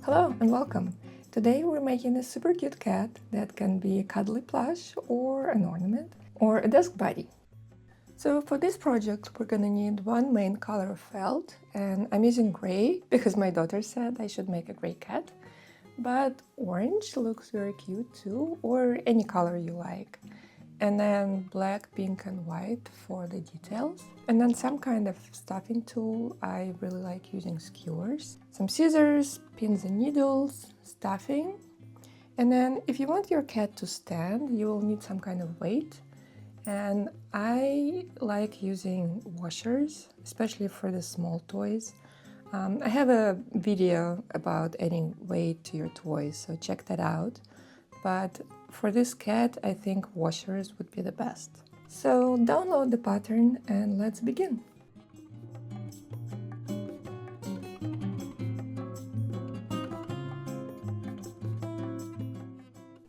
Hello and welcome! Today we're making a super cute cat that can be a cuddly plush or an ornament or a desk buddy. So for this project we're gonna need one main color of felt, and I'm using gray because my daughter said I should make a gray cat, but orange looks very cute too, or any color you like. And then black, pink and white for the details. And then some kind of stuffing tool. I really like using skewers. Some scissors, pins and needles, stuffing. And then if you want your cat to stand, you will need some kind of weight. And I like using washers, especially for the small toys. I have a video about adding weight to your toys, so check that out. But for this cat, I think washers would be the best. So download the pattern and let's begin.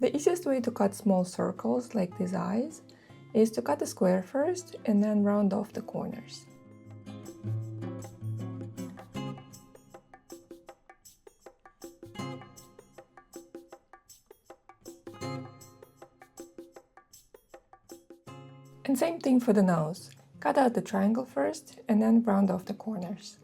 The easiest way to cut small circles like these eyes is to cut a square first and then round off the corners. And same thing for the nose. Cut out the triangle first and then round off the corners.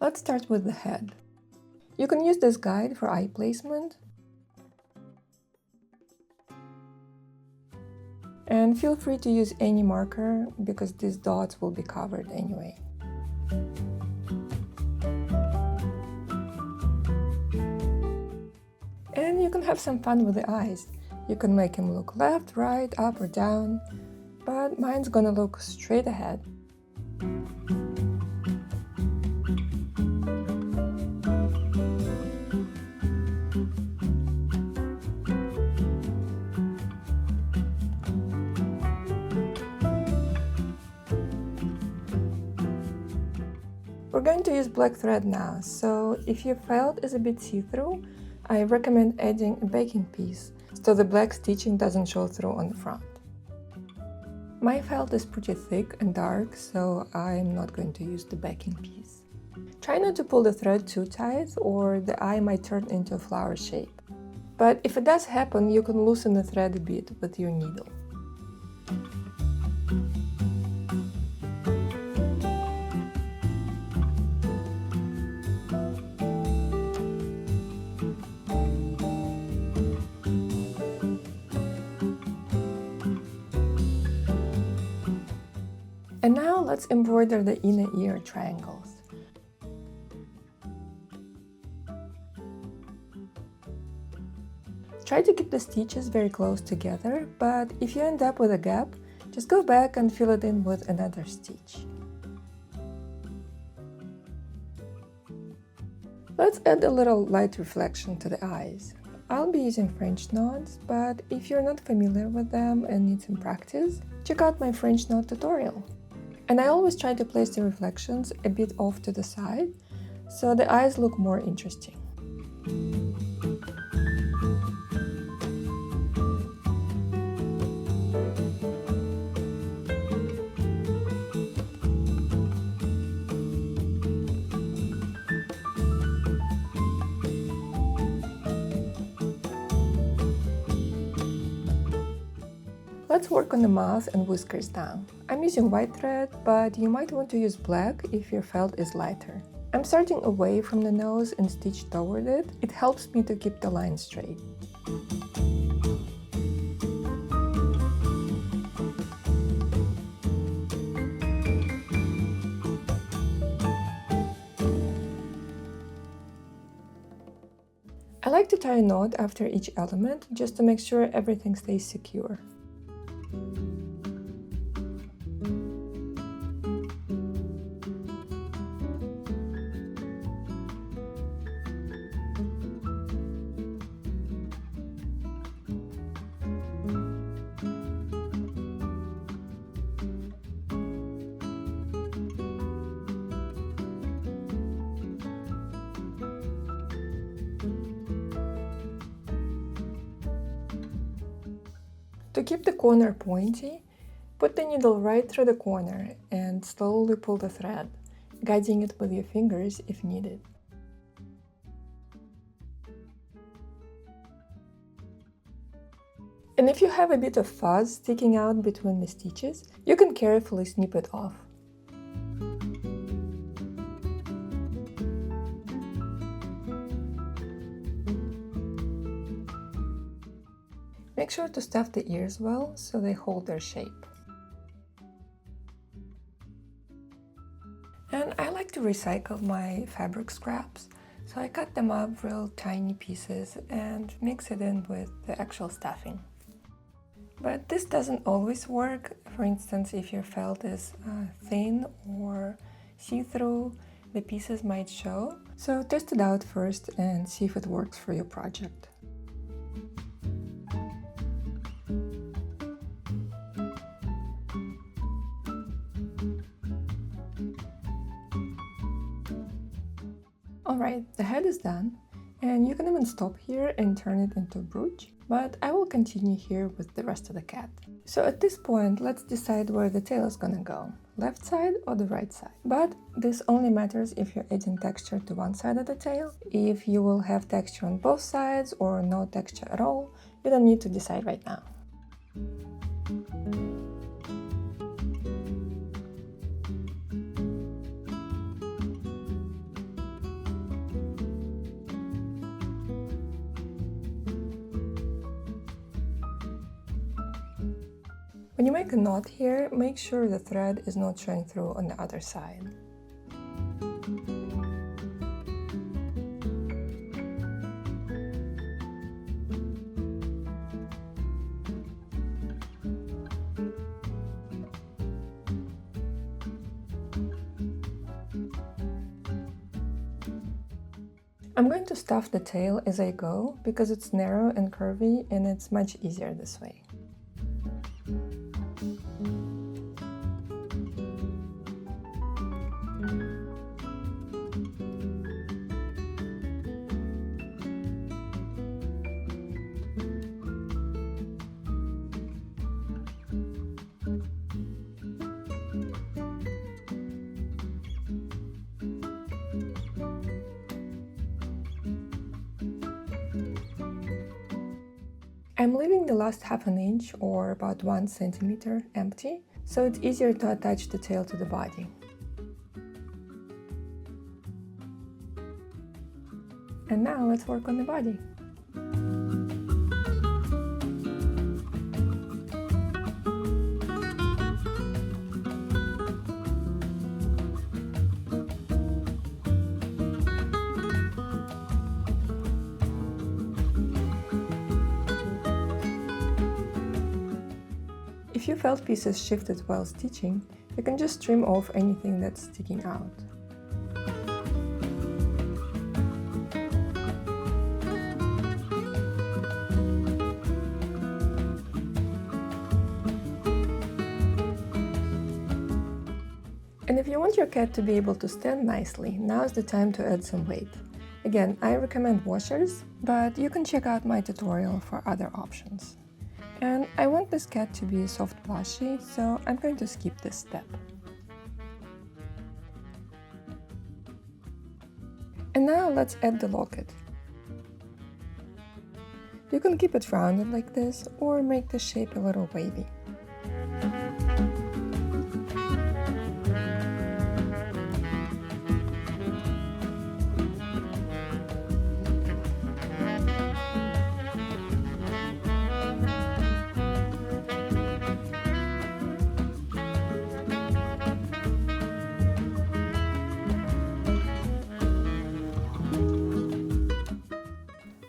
Let's start with the head. You can use this guide for eye placement. And feel free to use any marker because these dots will be covered anyway. And you can have some fun with the eyes. You can make him look left, right, up or down, but mine's gonna look straight ahead. We're going to use black thread now, so if your felt is a bit see-through, I recommend adding a backing piece so the black stitching doesn't show through on the front. My felt is pretty thick and dark, so I'm not going to use the backing piece. Try not to pull the thread too tight or the eye might turn into a flower shape. But if it does happen, you can loosen the thread a bit with your needle. And now let's embroider the inner ear triangles. Try to keep the stitches very close together, but if you end up with a gap, just go back and fill it in with another stitch. Let's add a little light reflection to the eyes. I'll be using French knots, but if you're not familiar with them and need some practice, check out my French knot tutorial. And I always try to place the reflections a bit off to the side, so the eyes look more interesting. Let's work on the mouth and whiskers now. I'm using white thread, but you might want to use black if your felt is lighter. I'm starting away from the nose and stitch toward it. It helps me to keep the line straight. I like to tie a knot after each element just to make sure everything stays secure. To keep the corner pointy, put the needle right through the corner and slowly pull the thread, guiding it with your fingers if needed. And if you have a bit of fuzz sticking out between the stitches, you can carefully snip it off. Make sure to stuff the ears well so they hold their shape. And I like to recycle my fabric scraps, so I cut them up real tiny pieces and mix it in with the actual stuffing. But this doesn't always work. For instance, if your felt is thin or see-through, the pieces might show. So test it out first and see if it works for your project. Alright, the head is done, and you can even stop here and turn it into a brooch, but I will continue here with the rest of the cat. So at this point, let's decide where the tail is gonna go, left side or the right side. But this only matters if you're adding texture to one side of the tail. If you will have texture on both sides or no texture at all, you don't need to decide right now. When you make a knot here, make sure the thread is not showing through on the other side. I'm going to stuff the tail as I go because it's narrow and curvy and it's much easier this way. I'm leaving the last half an inch or about 1 centimeter empty, so it's easier to attach the tail to the body. And now let's work on the body. If your felt pieces shifted while stitching, you can just trim off anything that's sticking out. And if you want your cat to be able to stand nicely, now's the time to add some weight. Again, I recommend washers, but you can check out my tutorial for other options. And I want this cat to be a soft plushie, so I'm going to skip this step. And now let's add the locket. You can keep it rounded like this, or make the shape a little wavy.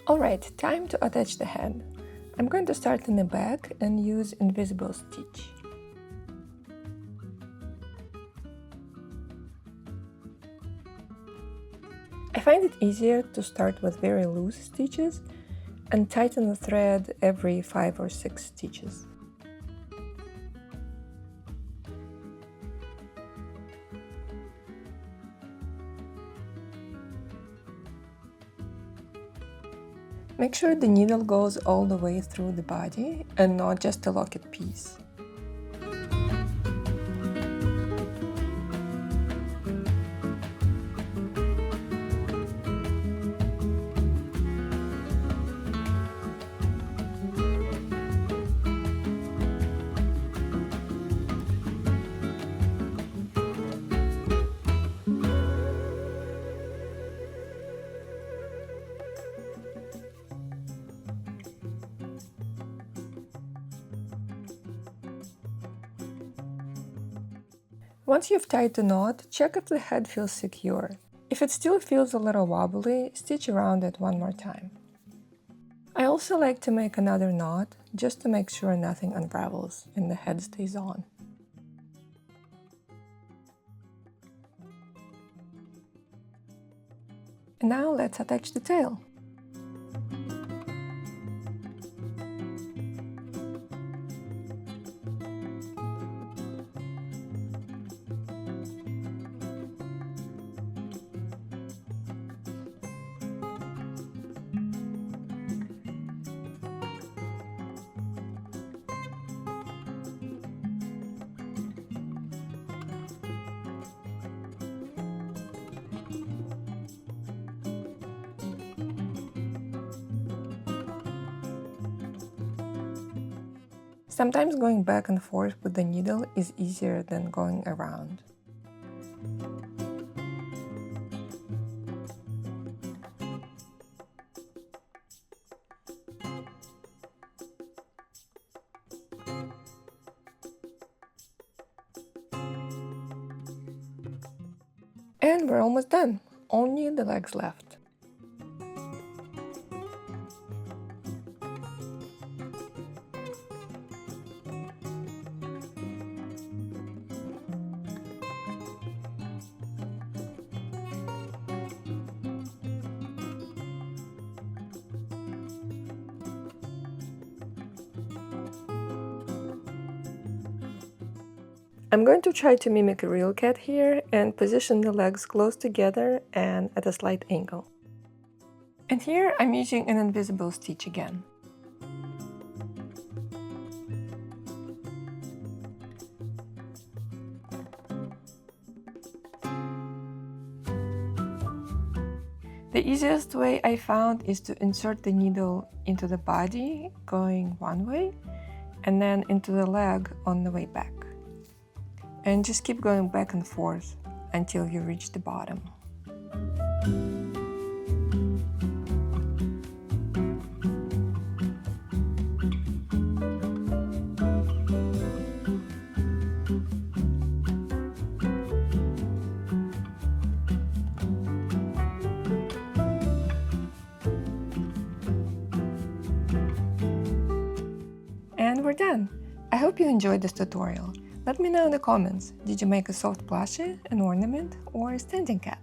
Alright, time to attach the head. I'm going to start in the back and use invisible stitch. I find it easier to start with very loose stitches and tighten the thread every 5 or 6 stitches. Make sure the needle goes all the way through the body and not just a locket piece. Once you've tied the knot, check if the head feels secure. If it still feels a little wobbly, stitch around it one more time. I also like to make another knot, just to make sure nothing unravels and the head stays on. And now let's attach the tail. Sometimes going back and forth with the needle is easier than going around. And we're almost done, only the legs left. I'm going to try to mimic a real cat here and position the legs close together and at a slight angle. And here I'm using an invisible stitch again. The easiest way I found is to insert the needle into the body going one way and then into the leg on the way back. And just keep going back and forth until you reach the bottom. And we're done! I hope you enjoyed this tutorial. Let me know in the comments, did you make a soft plushie, an ornament, or a standing cat?